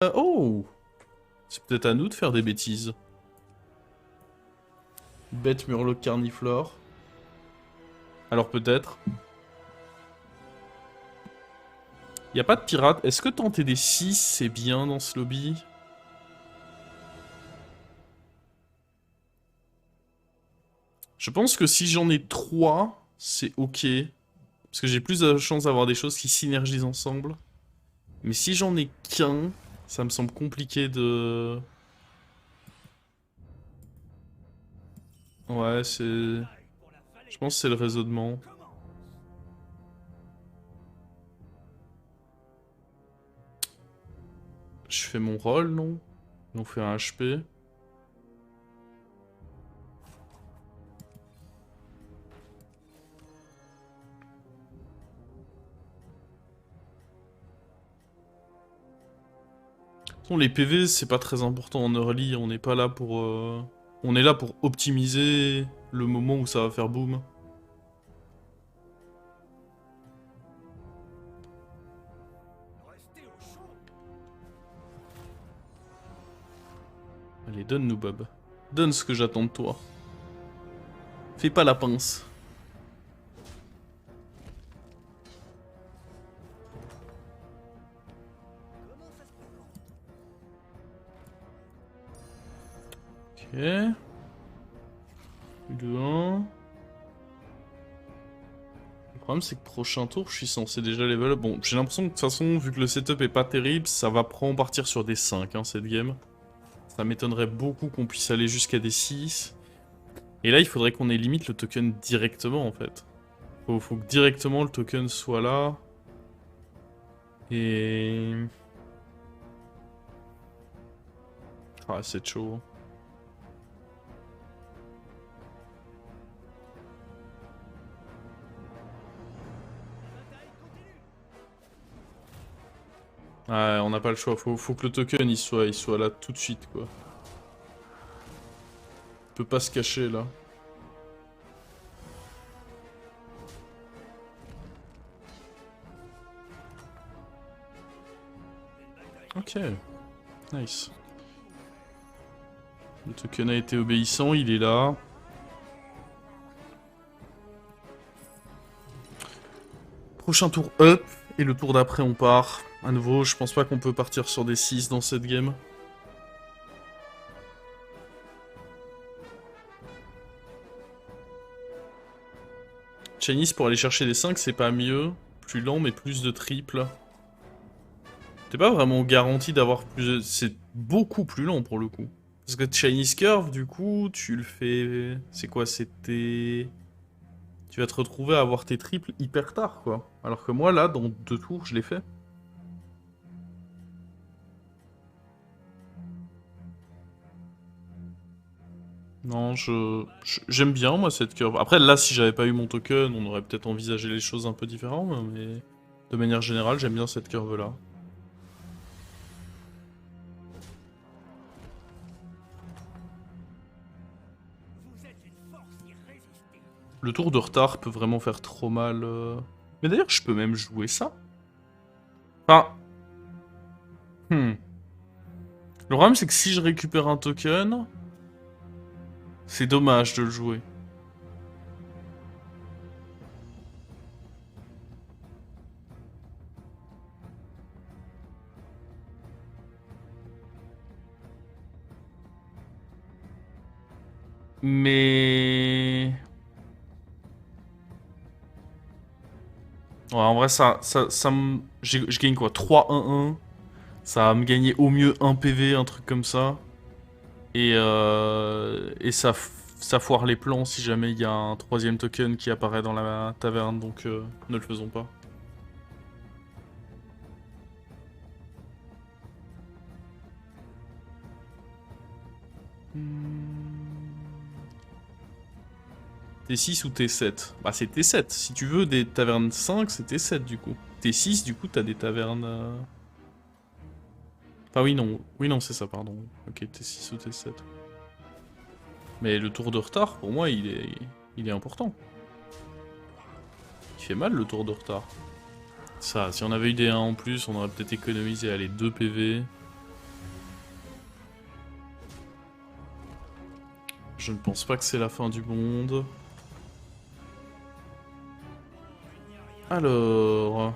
Oh! C'est peut-être à nous de faire des bêtises. Bête murloc carniflore. Alors peut-être. Y a pas de pirate. Est-ce que tenter des 6 c'est bien dans ce lobby? Je pense que si j'en ai 3, c'est ok. Parce que j'ai plus de chance d'avoir des choses qui synergisent ensemble. Mais si j'en ai qu'un, ça me semble compliqué de... Ouais, c'est... Je pense que c'est le raisonnement. Je fais mon rôle, non? On fait un HP. Bon, les PV, c'est pas très important en early, on n'est pas là pour... On est là pour optimiser le moment où ça va faire boom. Allez, donne-nous, Bob. Donne ce que j'attends de toi. Fais pas la pince. Ok. 2-1. Le problème, c'est que prochain tour, je suis censé déjà level up. Bon, j'ai l'impression que de toute façon, vu que le setup est pas terrible, ça va probablement partir sur des 5, hein, cette game. Ça m'étonnerait beaucoup qu'on puisse aller jusqu'à des 6. Et là, il faudrait qu'on ait limite le token directement, en fait. Faut que directement le token soit là. Et... Ah, c'est chaud. Ouais, on n'a pas le choix. Faut que le token il soit là tout de suite, quoi. Il peut pas se cacher, là. Ok. Nice. Le token a été obéissant, il est là. Prochain tour up, et le tour d'après on part. À nouveau, je pense pas qu'on peut partir sur des 6 dans cette game. Chinese pour aller chercher des 5, c'est pas mieux. Plus lent, mais plus de triple. T'es pas vraiment garanti d'avoir plus de... C'est beaucoup plus lent pour le coup. Parce que Chinese Curve, du coup, tu le fais... C'est quoi, c'était... Tu vas te retrouver à avoir tes triples hyper tard, quoi. Alors que moi, là, dans 2 tours, je l'ai fait. Non, j'aime bien, moi, cette curve. Après, là, si j'avais pas eu mon token, on aurait peut-être envisagé les choses un peu différemment, mais... De manière générale, j'aime bien cette curve-là. Le tour de retard peut vraiment faire trop mal. Mais d'ailleurs, je peux même jouer ça. Enfin... Le problème, c'est que si je récupère un token... C'est dommage de le jouer. Mais... Ouais, en vrai, ça me... Je gagne quoi? 3-1-1. Ça va me gagner au mieux 1 PV, un truc comme ça. Et ça foire les plans si jamais il y a un troisième token qui apparaît dans la taverne, donc ne le faisons pas. T6 ou T7? Bah c'est T7. Si tu veux des tavernes 5, c'est T7 du coup. T6, du coup, t'as des tavernes... Enfin oui, non. Oui, non, c'est ça, pardon. Ok, T6 ou T7. Mais le tour de retard, pour moi, il est important. Il fait mal, le tour de retard. Ça, si on avait eu des 1 en plus, on aurait peut-être économisé, allez, 2 PV. Je ne pense pas que c'est la fin du monde. Alors...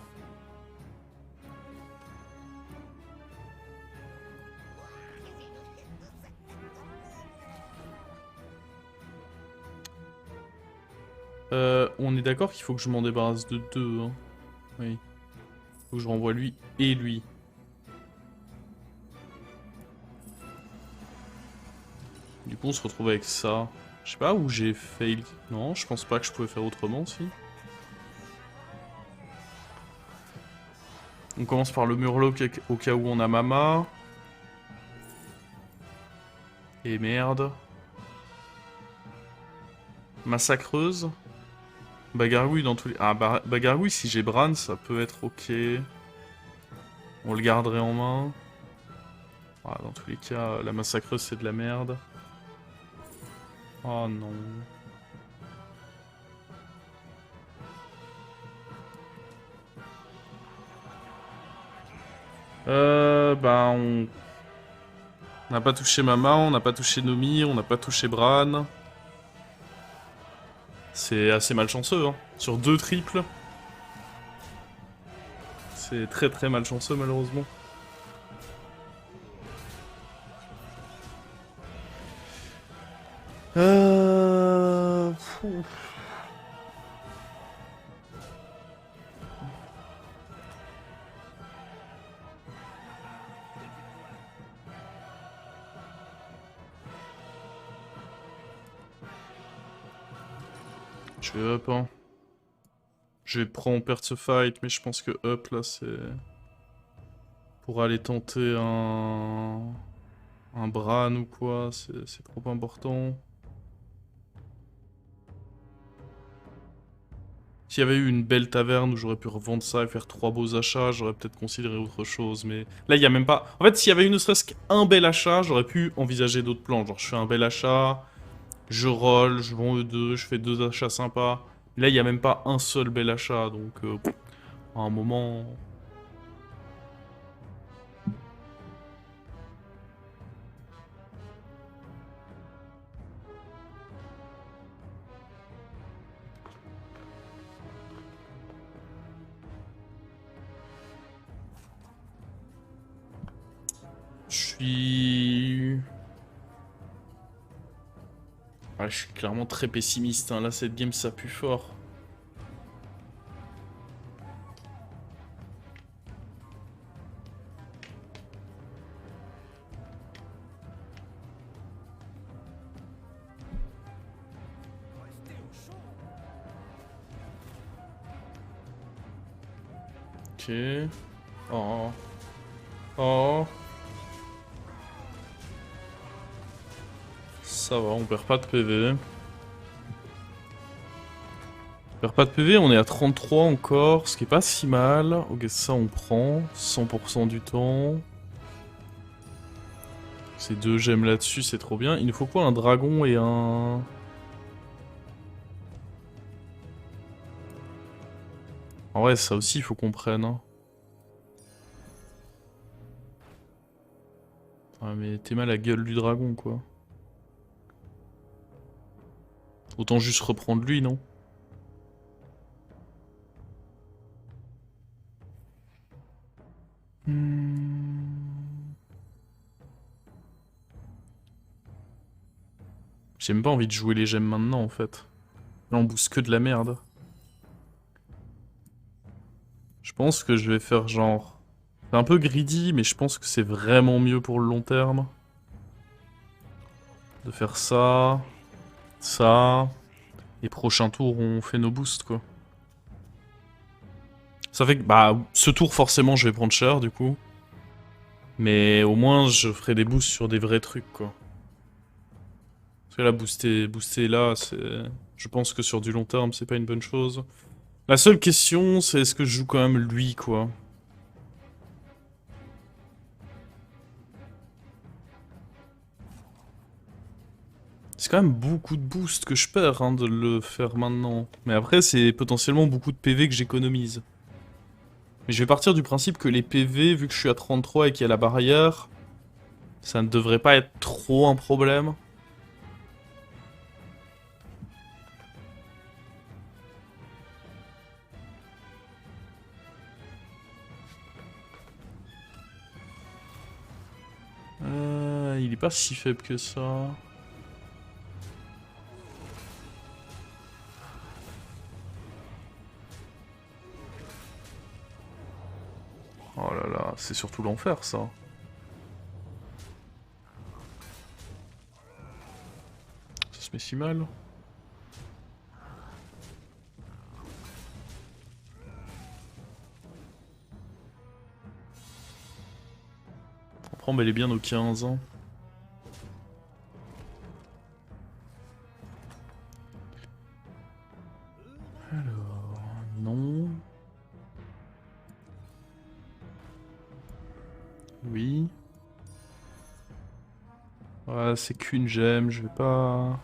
on est d'accord qu'il faut que je m'en débarrasse de deux, hein. Oui. Faut que je renvoie lui et lui. Du coup, on se retrouve avec ça. Je sais pas où j'ai fail. Non, je pense pas que je pouvais faire autrement, si. On commence par le Murloc au cas où on a Mama. Et merde. Massacreuse. Bagargouille dans tous les... Ah, Bagargouille, si j'ai Bran, ça peut être ok. On le garderait en main. Ah, dans tous les cas, la massacreuse, c'est de la merde. Oh non. Bah, on n'a pas touché Mama, on n'a pas touché Nomi, on n'a pas touché Bran. C'est assez malchanceux, hein. Sur 2 triples. C'est très très malchanceux, malheureusement. Pfff. Je vais up, hein. Je vais prendre perdre ce fight, mais je pense que up là c'est... Pour aller tenter un Bran ou quoi, c'est trop important. S'il y avait eu une belle taverne où j'aurais pu revendre ça et faire 3 beaux achats, j'aurais peut-être considéré autre chose, mais... Là, il n'y a même pas... En fait, s'il y avait eu ne serait-ce qu'un bel achat, j'aurais pu envisager d'autres plans. Genre, je fais un bel achat, je roll, je vends E2, je fais 2 achats sympas. Là, il n'y a même pas un seul bel achat, donc... à un moment... Ouais, je suis clairement très pessimiste, hein. Là, cette game, ça pue fort. Ok. Oh. Oh. Ça va, on perd pas de PV. On perd pas de PV, on est à 33 encore, ce qui est pas si mal. Ok, ça on prend, 100% du temps. Ces 2 gemmes là-dessus, c'est trop bien. Il nous faut quoi? Un dragon et un... En vrai, ça aussi, il faut qu'on prenne, hein. Ouais, mais t'es mal la gueule du dragon, quoi. Autant juste reprendre lui, non? J'ai même pas envie de jouer les gemmes maintenant, en fait. Là, on booste que de la merde. Je pense que je vais faire genre... C'est un peu greedy, mais je pense que c'est vraiment mieux pour le long terme. De faire ça... Ça... Et prochain tour, on fait nos boosts, quoi. Ça fait que, bah, ce tour, forcément, je vais prendre cher, du coup. Mais au moins, je ferai des boosts sur des vrais trucs, quoi. Parce que là, booster là, c'est... Je pense que sur du long terme, c'est pas une bonne chose. La seule question, c'est est-ce que je joue quand même lui, quoi. C'est quand même beaucoup de boost que je perds, hein, de le faire maintenant. Mais après, c'est potentiellement beaucoup de PV que j'économise. Mais je vais partir du principe que les PV, vu que je suis à 33 et qu'il y a la barrière, ça ne devrait pas être trop un problème. Il est pas si faible que ça. Oh là là, c'est surtout l'enfer ça. Ça se met si mal. Après on met les bien nos 15 ans. Alors, non. Oui. Ouais, c'est qu'une gemme, je vais pas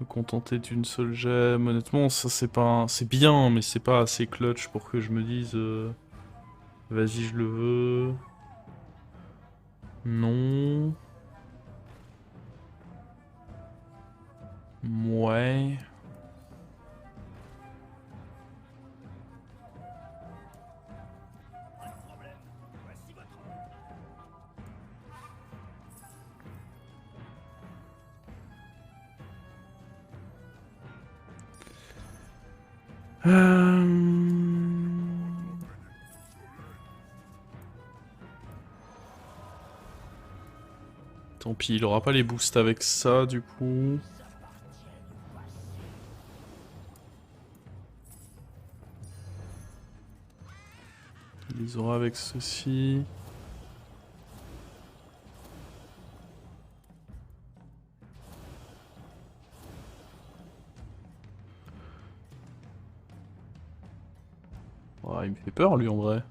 me contenter d'une seule gemme. Honnêtement, ça c'est pas... C'est bien, mais c'est pas assez clutch pour que je me dise... Vas-y, je le veux. Non. Ouais. Tant pis, il aura pas les boosts avec ça du coup. Il les aura avec ceci. Oh, il me fait peur lui en vrai.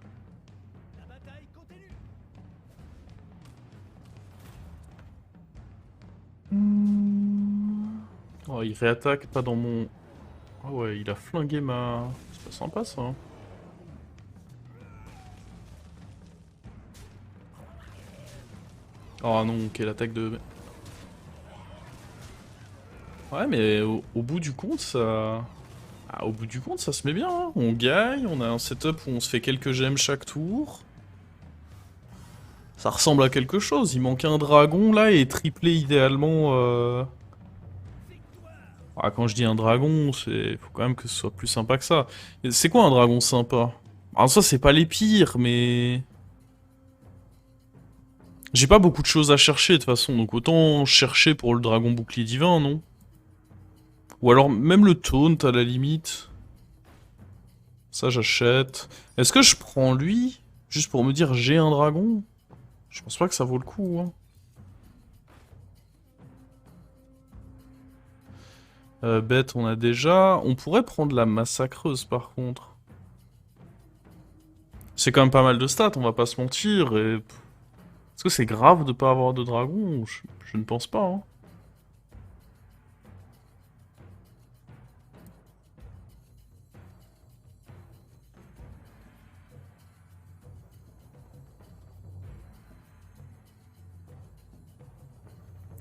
Oh, il réattaque pas dans mon... Ah ouais, il a flingué ma... C'est pas sympa ça. Hein. Oh non, quelle attaque de... Ouais, mais au bout du compte, ça... Ah, au bout du compte, ça se met bien. Hein. On gagne, on a un setup où on se fait quelques gemmes chaque tour. Ça ressemble à quelque chose. Il manque un dragon là et triplé idéalement... Ah, quand je dis un dragon, c'est... Faut quand même que ce soit plus sympa que ça. C'est quoi un dragon sympa? Alors ça, c'est pas les pires, mais... J'ai pas beaucoup de choses à chercher de toute façon, donc autant chercher pour le dragon bouclier divin, non? Ou alors même le taunt à la limite. Ça j'achète. Est-ce que je prends lui juste pour me dire j'ai un dragon? Je pense pas que ça vaut le coup. Hein. Bête on a déjà. On pourrait prendre la massacreuse par contre. C'est quand même pas mal de stats, on va pas se mentir. Et... Est-ce que c'est grave de pas avoir de dragon? Je ne pense pas. Hein.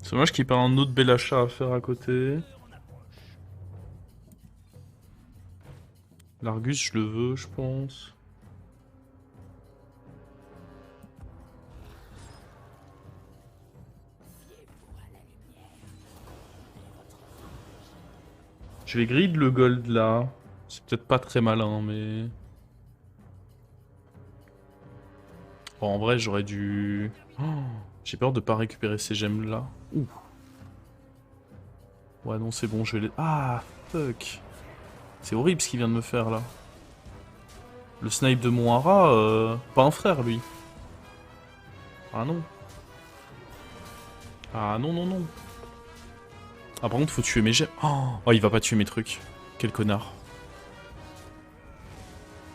C'est dommage qu'il n'y ait pas un autre bel achat à faire à côté. L'Argus, je le veux, je pense. Je vais grid le gold là. C'est peut-être pas très malin, mais... Bon, en vrai, j'aurais dû... Oh, j'ai peur de pas récupérer ces gemmes là. Ouh. Ouais, non, c'est bon, je vais les... Ah, fuck. C'est horrible ce qu'il vient de me faire là. Le snipe de mon Hara, pas un frère lui. Ah non. Ah non, non, non. Ah, par contre, faut tuer mes gemmes. Oh, il va pas tuer mes trucs. Quel connard.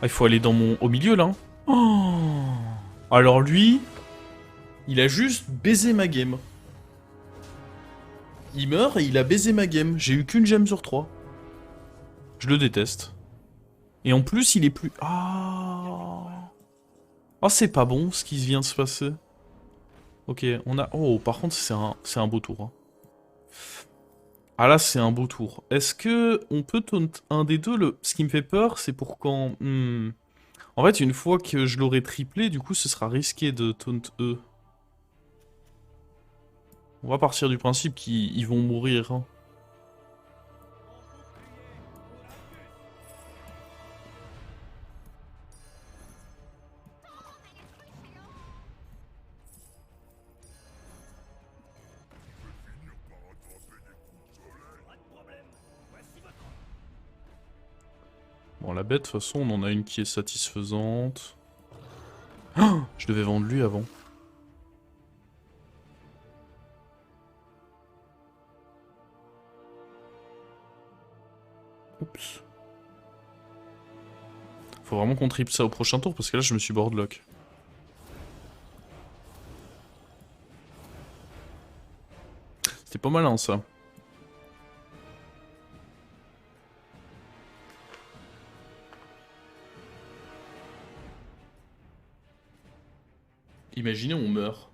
Ah, il faut aller dans mon... Au milieu là. Oh. Alors lui, il a juste baisé ma game. Il meurt et il a baisé ma game. J'ai eu qu'une gemme sur 3. Je le déteste. Et en plus, il est plus... Ah... Oh, c'est pas bon ce qui vient de se passer. Ok, on a... Oh, par contre, c'est un beau tour. Hein. Ah là, c'est un beau tour. Est-ce que on peut taunt un des deux Ce qui me fait peur, c'est pour quand... En fait, une fois que je l'aurai triplé, du coup, ce sera risqué de taunt E. On va partir du principe qu'ils vont mourir. Hein. Bon, la bête, de toute façon, on en a une qui est satisfaisante. Oh, je devais vendre lui avant. Oups. Faut vraiment qu'on triple ça au prochain tour, parce que là, je me suis boardlock. C'était pas malin, ça. Imaginez, on meurt.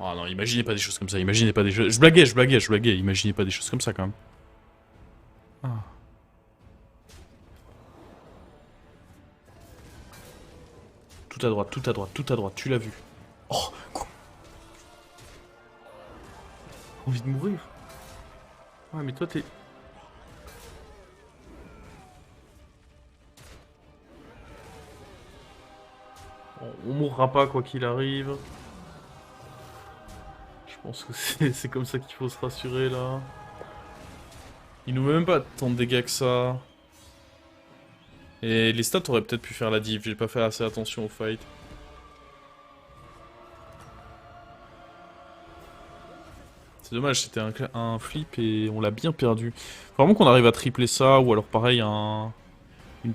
Ah non, imaginez pas des choses comme ça, imaginez pas des choses... Je blaguais, imaginez pas des choses comme ça, quand même. Ah. Tout à droite, tout à droite, tout à droite, tu l'as vu. Oh, quoi? Envie de mourir. Ouais, mais toi, t'es... On mourra pas, quoi qu'il arrive. Je pense que c'est comme ça qu'il faut se rassurer, là. Il nous met même pas tant de dégâts que ça. Et les stats auraient peut-être pu faire la diff, j'ai pas fait assez attention au fight. C'est dommage, c'était un flip et on l'a bien perdu. Faut vraiment qu'on arrive à tripler ça, ou alors pareil, une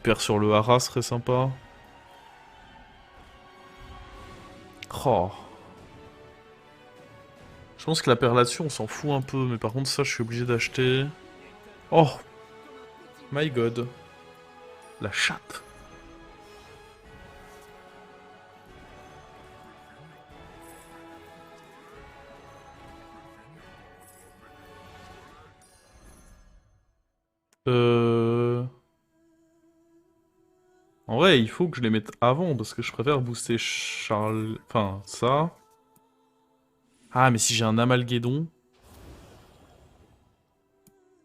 paire sur le hara serait sympa. Oh. Je pense que la paire là-dessus, on s'en fout un peu, mais par contre ça, je suis obligé d'acheter. Oh. My god. La chatte. En vrai, il faut que je les mette avant, parce que je préfère booster Charles... Enfin, ça. Ah, mais si j'ai un Amalguédon...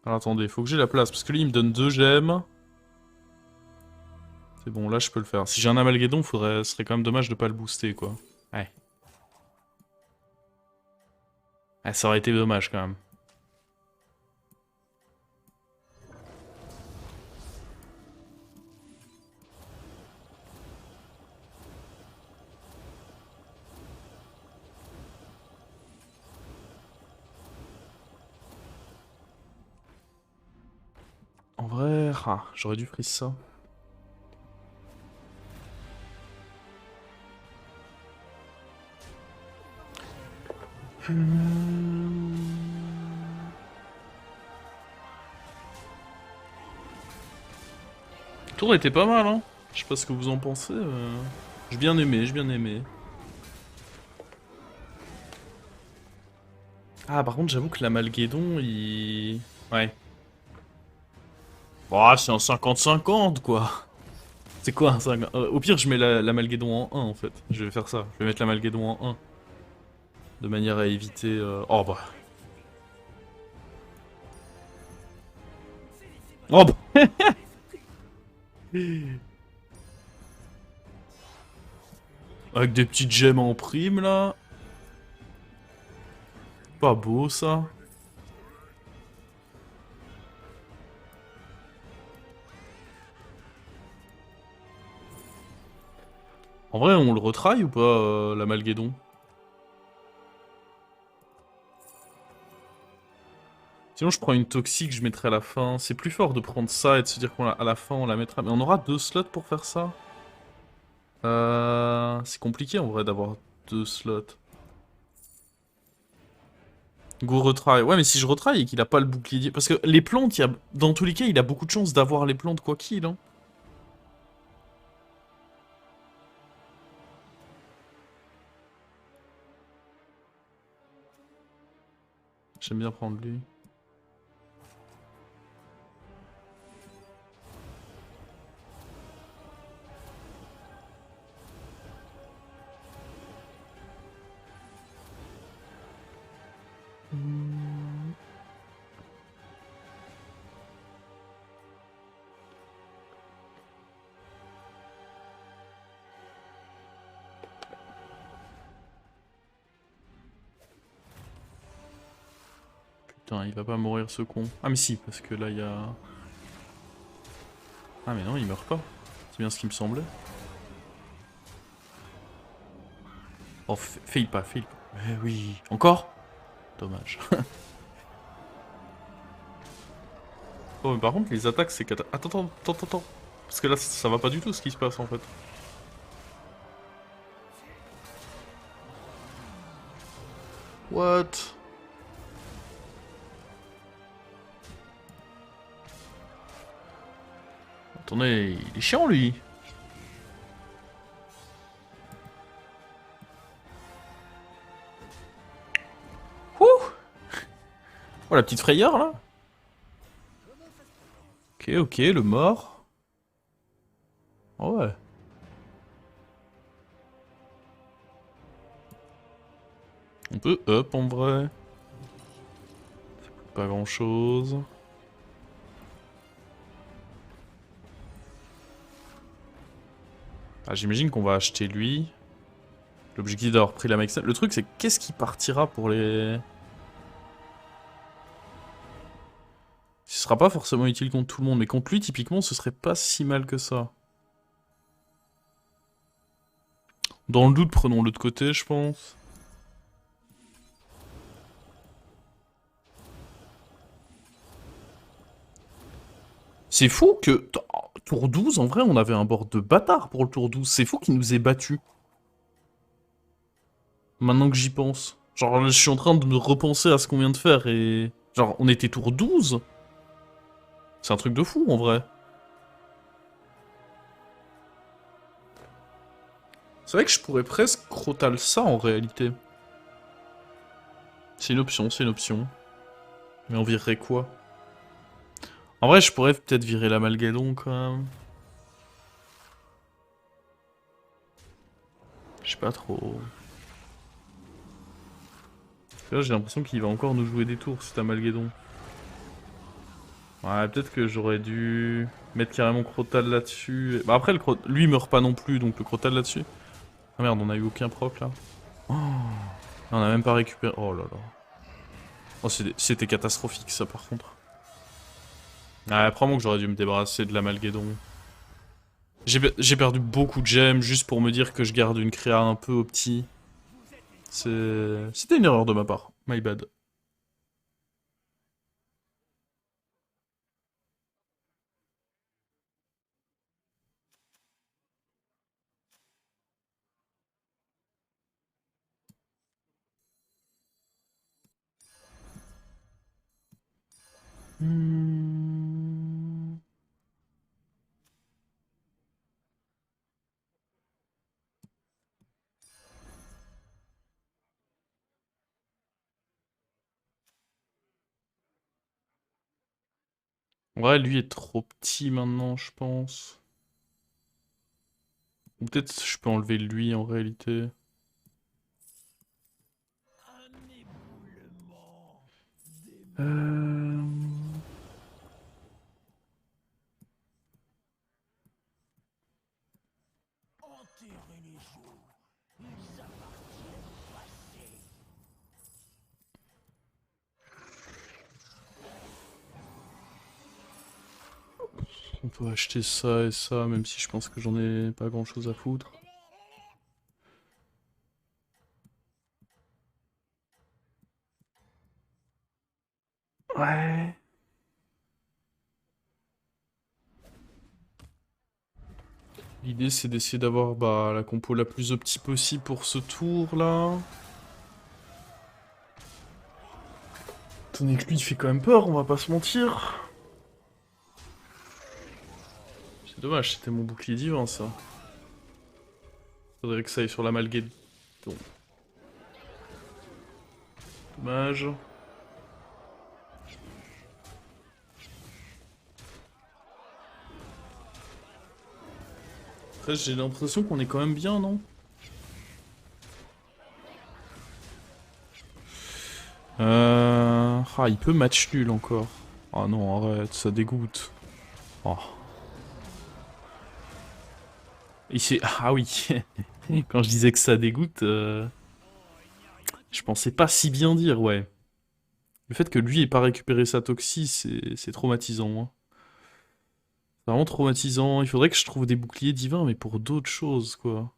Alors attendez, faut que j'ai la place, parce que lui, il me donne 2 gemmes. C'est bon, là, je peux le faire. Si j'ai un Amalguédon, ce serait quand même dommage de pas le booster, quoi. Ouais. Ah, ça aurait été dommage, quand même. En vrai... Ah, j'aurais dû freeze ça. Le tour était pas mal, hein. Je sais pas ce que vous en pensez. J'ai bien aimé, j'ai bien aimé. Ah, par contre, j'avoue que l'Amalguédon, il... Ouais. Bah, c'est un 50-50, quoi. C'est quoi un 50? Au pire, je mets l'Amalguédon en 1, en fait. Je vais faire ça. Je vais mettre l'Amalguédon en 1. De manière à éviter... Oh, bah... Oh, bah... Avec des petites gemmes en prime, là. Pas beau, ça. En vrai, on le retry ou pas, l'Amalguédon? Sinon, je prends une toxique, je mettrai à la fin. C'est plus fort de prendre ça et de se dire qu'à la fin, on la mettra. Mais on aura 2 slots pour faire ça? C'est compliqué, en vrai, d'avoir 2 slots. Go retry. Ouais, mais si je retry et qu'il a pas le bouclier... Parce que les plantes, dans tous les cas, il a beaucoup de chances d'avoir les plantes quoi qu'il, hein. J'aime bien prendre lui. Putain, il va pas mourir ce con. Ah mais si, parce que là il y a... Ah mais non, il meurt pas. C'est bien ce qui me semblait. Oh, fail pas, fail pas. Eh oui, encore? Dommage. Oh mais par contre les attaques c'est cata... Attends. Parce que là ça va pas du tout ce qui se passe en fait. What? Attendez, il est chiant lui. Ouh. Oh la petite frayeur là. Ok, le mort. Oh ouais. On peut up en vrai. Pas grand chose. Ah, j'imagine qu'on va acheter lui. L'objectif d'avoir pris la Maxime. Le truc c'est qu'est-ce qui partira pour les... Ce sera pas forcément utile contre tout le monde, mais contre lui typiquement ce serait pas si mal que ça. Dans le doute, prenons-le de côté je pense. C'est fou que... Tour 12, en vrai, on avait un board de bâtard pour le tour 12. C'est fou qu'il nous ait battus. Maintenant que j'y pense. Genre, je suis en train de me repenser à ce qu'on vient de faire et... Genre, on était tour 12. C'est un truc de fou, en vrai. C'est vrai que je pourrais presque crotal ça, en réalité. C'est une option, c'est une option. Mais on virerait quoi? En vrai, je pourrais peut-être virer l'amalgadon, quand même. Je sais pas trop. Là, j'ai l'impression qu'il va encore nous jouer des tours, cet amalgadon. Ouais, peut-être que j'aurais dû mettre carrément Crotal là-dessus. Bah après, lui il meurt pas non plus, donc le Crotal là-dessus. Ah merde, on a eu aucun proc là. Oh. On a même pas récupéré... Oh là là. Oh, c'était catastrophique ça par contre. Ouais, probablement que j'aurais dû me débarrasser de l'amalgadon. J'ai perdu beaucoup de gemmes juste pour me dire que je garde une créa un peu opti. C'était une erreur de ma part. My bad. Hmm. Ouais, lui est trop petit maintenant, je pense. Ou peut-être je peux enlever lui en réalité. Euh... On peut acheter ça et ça, même si je pense que j'en ai pas grand chose à foutre. Ouais. L'idée c'est d'essayer d'avoir bah, la compo la plus opti possible pour ce tour là. Tenez que lui il fait quand même peur, on va pas se mentir. C'est dommage, c'était mon bouclier divin ça. Faudrait que ça aille sur la malguette. Dommage. Après j'ai l'impression qu'on est quand même bien, non? Ah, il peut match nul encore. Ah non, arrête, ça dégoûte. Oh. Ah oui, quand je disais que ça dégoûte, je pensais pas si bien dire, ouais. Le fait que lui ait pas récupéré sa toxie, c'est traumatisant, hein. C'est vraiment traumatisant. Il faudrait que je trouve des boucliers divins, mais pour d'autres choses, quoi.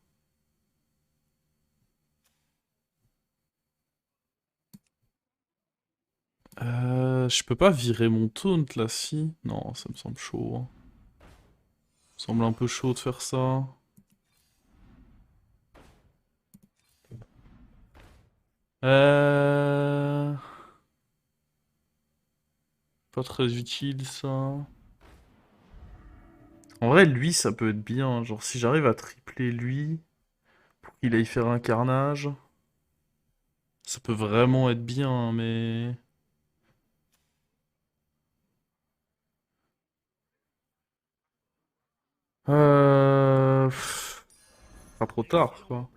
Je peux pas virer mon taunt, là, si? Non, ça me semble chaud, hein. Ça me semble un peu chaud de faire ça. Euh... Pas très utile, ça. En vrai, lui, ça peut être bien. Genre, si j'arrive à tripler lui, pour qu'il aille faire un carnage, ça peut vraiment être bien, mais... Pas trop tard, quoi.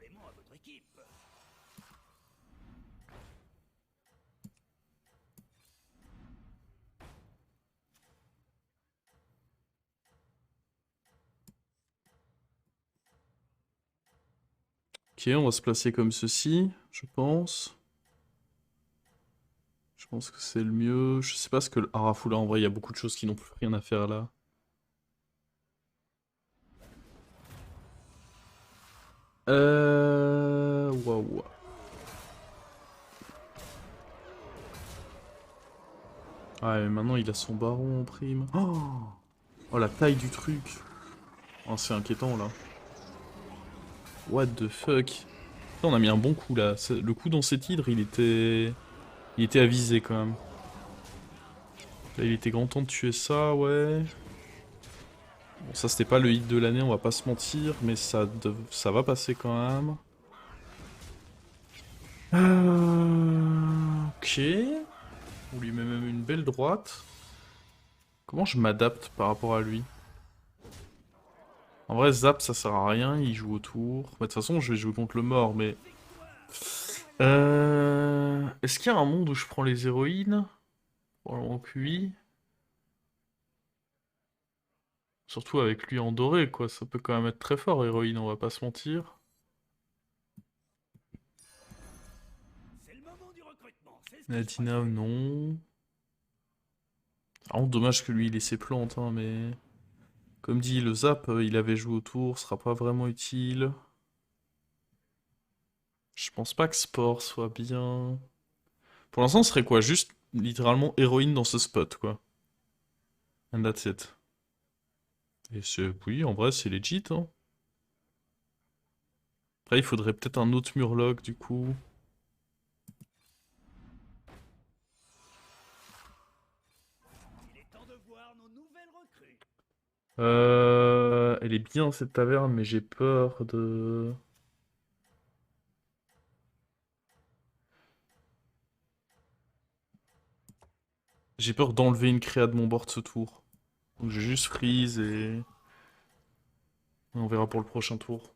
Ok, on va se placer comme ceci, je pense. Je pense que c'est le mieux. Je sais pas ce que le Harafoula, en vrai, il y a beaucoup de choses qui n'ont plus rien à faire là. Waouh. Ouais, mais maintenant il a son baron en prime. Oh, la taille du truc. Oh, c'est inquiétant là. What the fuck. Putain, on a mis un bon coup là. Le coup dans cet hydre, il était avisé quand même. Là, il était grand temps de tuer ça, ouais. Bon, ça c'était pas le hit de l'année, on va pas se mentir, mais ça va passer quand même. Ok. On lui met même une belle droite. Comment je m'adapte par rapport à lui? En vrai, Zap, ça sert à rien, il joue autour. Bah, de toute façon, je vais jouer contre le mort, mais... Est-ce qu'il y a un monde où je prends les héroïnes? Probablement que oui. Surtout avec lui en doré, quoi. Ça peut quand même être très fort, héroïne, on va pas se mentir. Nadina, non. Vraiment dommage que lui, il ait ses plantes, hein, mais... Comme dit, le Zap, il avait joué autour, sera pas vraiment utile. Je pense pas que Sport soit bien. Pour l'instant, ce serait quoi? Juste littéralement héroïne dans ce spot, quoi. And that's it. Et c'est... Oui, en vrai, c'est legit, hein. Après, il faudrait peut-être un autre Murloc, du coup. Elle est bien, cette taverne, mais j'ai peur de... J'ai peur d'enlever une créa de mon board ce tour. Donc je vais juste freeze et on verra pour le prochain tour.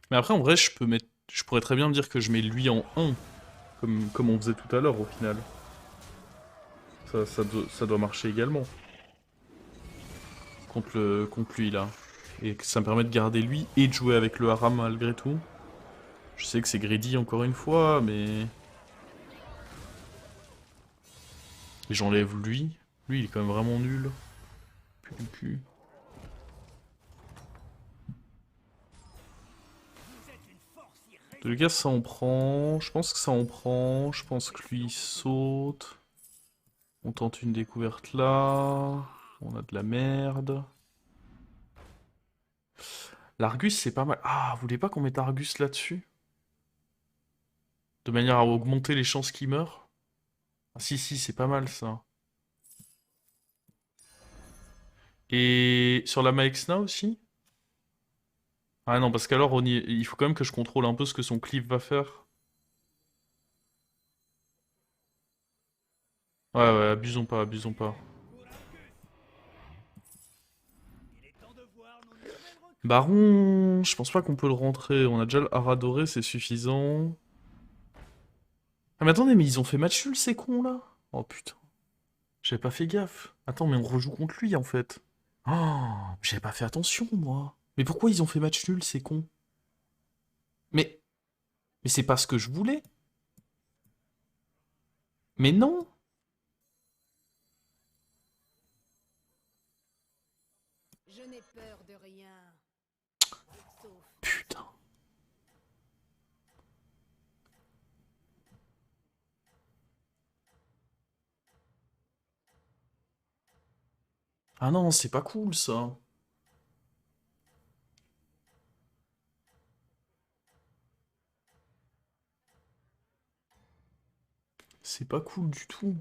Mais après, en vrai, je pourrais très bien me dire que je mets lui en 1, comme on faisait tout à l'heure, au final. Ça doit marcher également. Contre lui, là. Et que ça me permet de garder lui et de jouer avec le haram malgré tout. Je sais que c'est greedy encore une fois, mais... Et j'enlève lui. Lui, il est quand même vraiment nul. Plus du cul. De tous les cas, ça on prend. Je pense que ça on prend. Je pense que lui il saute. On tente une découverte là. On a de la merde. L'Argus, c'est pas mal. Ah, vous voulez pas qu'on mette Argus là-dessus? De manière à augmenter les chances qu'il meure? Ah, si, si, c'est pas mal ça. Et sur la Maexna aussi? Ah non, parce qu'alors il faut quand même que je contrôle un peu ce que son cleave va faire. Ouais, ouais, abusons pas, abusons pas. Baron, je pense pas qu'on peut le rentrer. On a déjà le Hara doré, c'est suffisant. Ah mais attendez, mais ils ont fait match nul ces cons là? Oh putain, j'avais pas fait gaffe. Attends, mais on rejoue contre lui en fait. Oh, j'avais pas fait attention moi. Mais pourquoi ils ont fait match nul, c'est con? Mais... Mais c'est pas ce que je voulais. Mais non! Je n'ai peur de rien. Sauf Putain. Ah non, c'est pas cool ça. C'est pas cool du tout.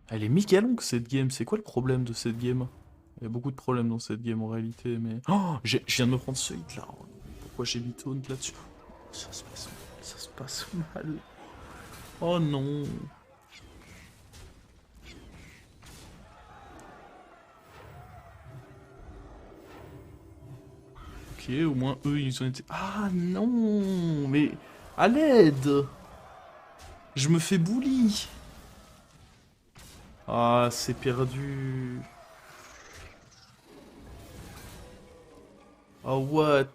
Elle est méga longue cette game, c'est quoi le problème de cette game? Il y a beaucoup de problèmes dans cette game en réalité, mais... Oh, je viens de me prendre ce hit là. Pourquoi j'ai mis taunt là-dessus? Ça se passe mal. Oh non. Ok, au moins eux ils ont été... Ah non. Mais à l'aide. Je me fais bully. Ah, c'est perdu. Oh what?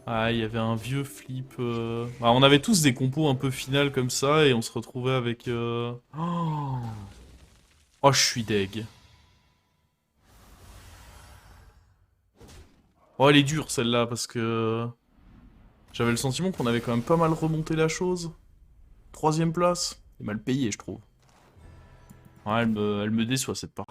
Ah, il y avait un vieux flip. Bah, on avait tous des compos un peu finales comme ça et on se retrouvait avec... Oh, oh je suis deg. Oh, elle est dure celle-là parce que... J'avais le sentiment qu'on avait quand même pas mal remonté la chose. Troisième place. C'est mal payé, je trouve. Ouais, elle me déçoit cette partie.